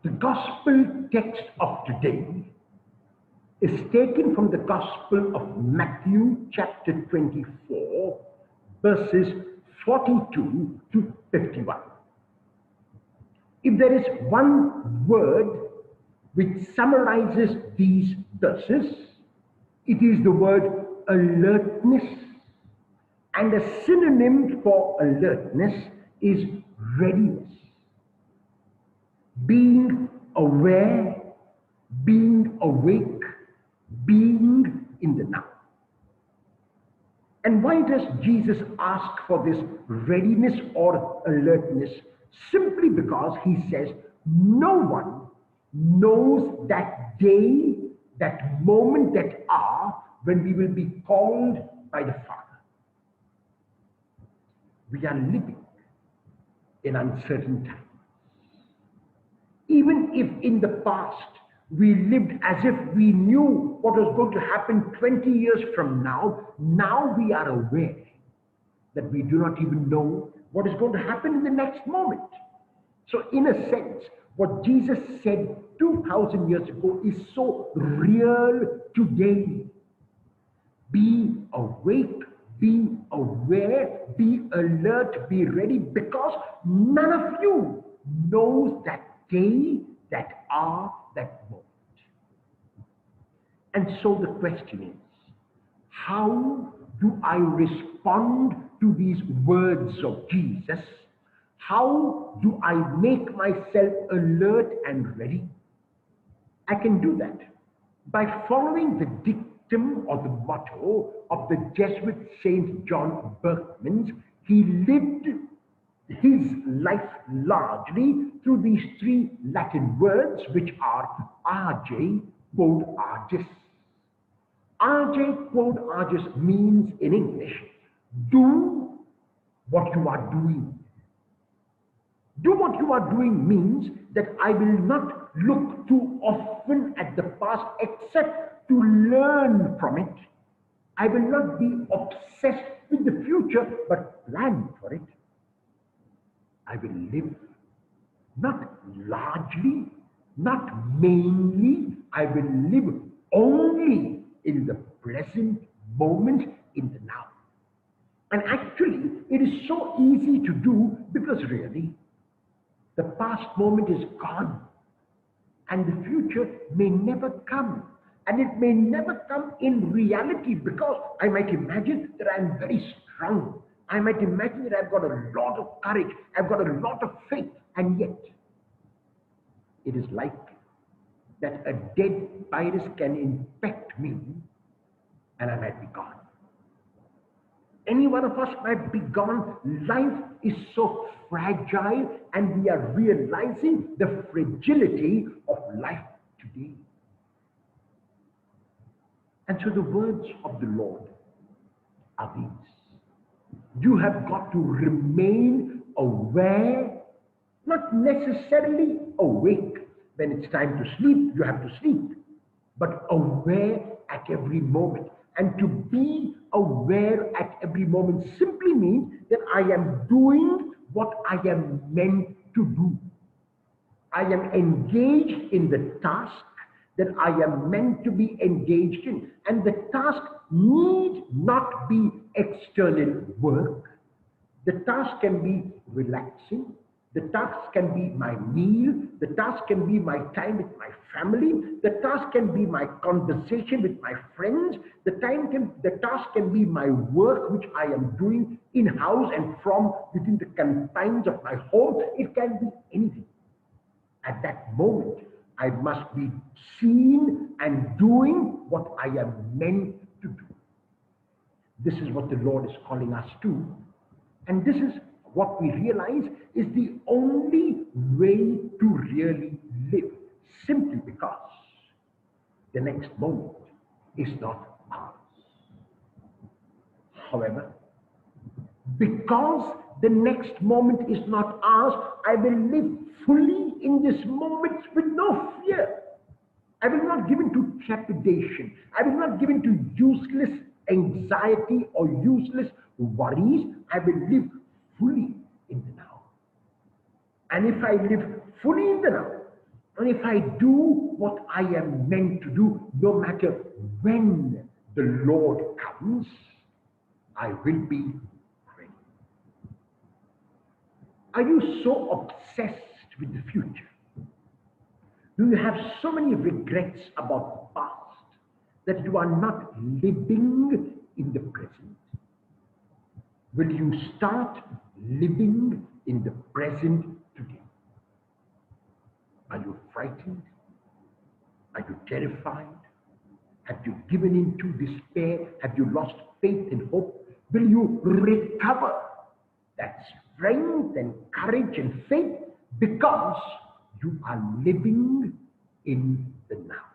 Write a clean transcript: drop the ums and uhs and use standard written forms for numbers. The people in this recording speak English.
The gospel text of today is taken from the Gospel of Matthew, chapter 24, verses 42 to 51. If there is one word which summarizes these verses, it is the word alertness, and a synonym for alertness is readiness. Being aware, being awake, being in the now. And why does Jesus ask for this readiness or alertness? Simply because he says no one knows that day, that moment, that hour when we will be called by the Father. We are living in uncertain times. Even if in the past we lived as if we knew what was going to happen 20 years from now, now we are aware that we do not even know what is going to happen in the next moment. So in a sense, what Jesus said 2,000 years ago is so real today. Be awake, be aware, be alert, be ready, because none of you knows that day, that hour, that moment. And so the question is, how do I respond to these words of Jesus? How do I make myself alert and ready? I can do that by following the dictum or the motto of the Jesuit Saint John Berchmans. He lived his life largely through these three Latin words, which are age quod agis. Age quod agis means in English, do what you are doing. Do what you are doing means that I will not look too often at the past except to learn from it. I will not be obsessed with the future, but plan for it. I will live not largely, not mainly. I will live only in the present moment, in the now. And actually, it is so easy to do because really, the past moment is gone and the future may never come. And it may never come in reality because I might imagine that I am very strong. I might imagine that I've got a lot of courage. I've got a lot of faith. And yet, it is likely that a dead virus can infect me and I might be gone. Any one of us might be gone. Life is so fragile and we are realizing the fragility of life today. And so the words of the Lord are these. You have got to remain aware, not necessarily awake. When it's time to sleep, you have to sleep, but aware at every moment. And to be aware at every moment simply means that I am doing what I am meant to do. I am engaged in the task that I am meant to be engaged in. And the task need not be external work. The task can be relaxing. The task can be my meal. The task can be my time with my family. The task can be my conversation with my friends. The task can be my work which I am doing in-house and from within the confines of my home. It can be anything. At that moment, I must be seen and doing what I am meant to do. This is what the Lord is calling us to. And this is what we realize is the only way to really live, simply because the next moment is not ours. However, because the next moment is not ours, I will live fully in this moment with no fear. I will not give in to trepidation. I will not give in to useless anxiety or useless worries. I will live fully in the now. And if I live fully in the now, And if I do what I am meant to do, no matter when the Lord comes, I will be ready. Are you so obsessed with the future? Do you have so many regrets about the past that you are not living in the present? Will you start living in the present today? Are you frightened? Are you terrified? Have you given in to despair? Have you lost faith and hope? Will you recover that strength and courage and faith because you are living in the now?